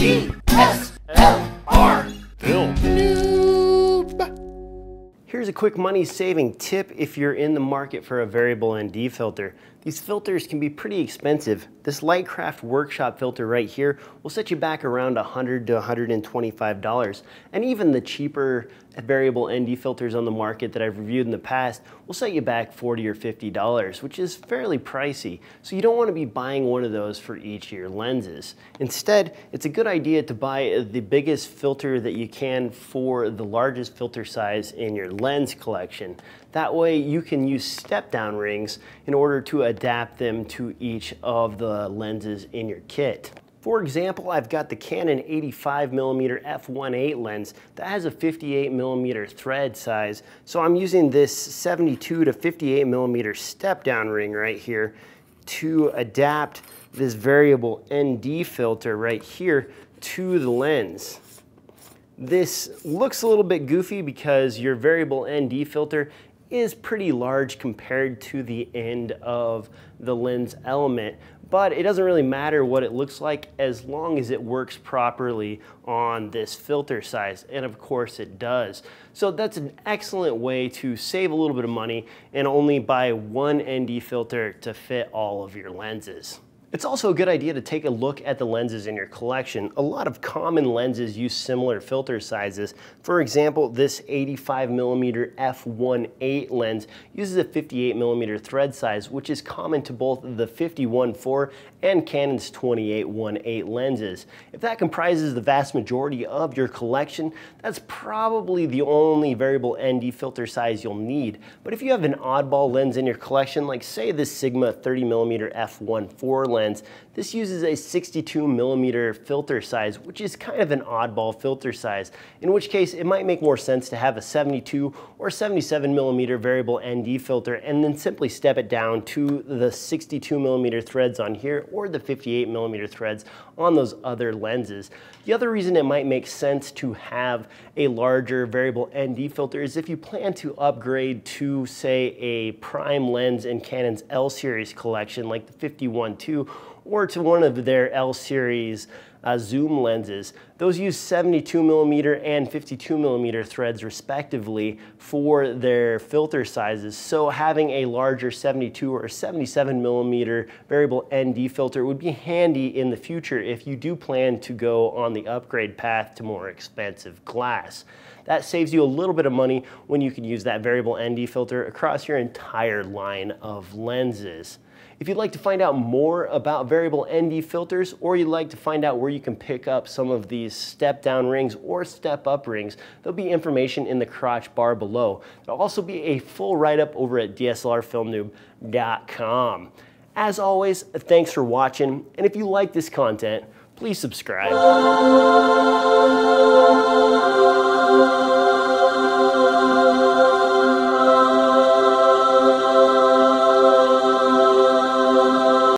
DSLR Film Noob. Here's a quick money-saving tip if you're in the market for a variable ND filter. These filters can be pretty expensive. This Lightcraft Workshop filter right here will set you back around $100 to $125. And even the cheaper variable ND filters on the market that I've reviewed in the past will set you back $40 or $50, which is fairly pricey. So you don't want to be buying one of those for each of your lenses. Instead, it's a good idea to buy the biggest filter that you can for the largest filter size in your lens collection. That way you can use step-down rings in order to adapt them to each of the lenses in your kit. For example, I've got the Canon 85mm f1.8 lens that has a 58mm thread size. So I'm using this 72 to 58mm step-down ring right here to adapt this variable ND filter right here to the lens. This looks a little bit goofy because your variable ND filter is pretty large compared to the end of the lens element, but it doesn't really matter what it looks like as long as it works properly on this filter size, and of course it does. So that's an excellent way to save a little bit of money and only buy one ND filter to fit all of your lenses. It's also a good idea to take a look at the lenses in your collection. A lot of common lenses use similar filter sizes. For example, this 85mm f1.8 lens uses a 58mm thread size, which is common to both the 51.4 and Canon's 28.1.8 lenses. If that comprises the vast majority of your collection, that's probably the only variable ND filter size you'll need. But if you have an oddball lens in your collection, like say this Sigma 30mm f1.4 lens, this uses a 62mm filter size, which is kind of an oddball filter size, in which case it might make more sense to have a 72 or 77mm variable ND filter and then simply step it down to the 62mm threads on here or the 58mm threads on those other lenses. The other reason it might make sense to have a larger variable ND filter is if you plan to upgrade to, say, a prime lens in Canon's L series collection like the 51.2 or to one of their L series zoom lenses. Those use 72mm and 52mm threads respectively for their filter sizes. So having a larger 72 or 77mm variable ND filter would be handy in the future if you do plan to go on the upgrade path to more expensive glass. That saves you a little bit of money when you can use that variable ND filter across your entire line of lenses. If you'd like to find out more about variable ND filters, or you'd like to find out where you can pick up some of these step-down rings or step-up rings, there'll be information in the crotch bar below. There'll also be a full write-up over at DSLRFilmNoob.com. As always, thanks for watching, and if you like this content, please subscribe.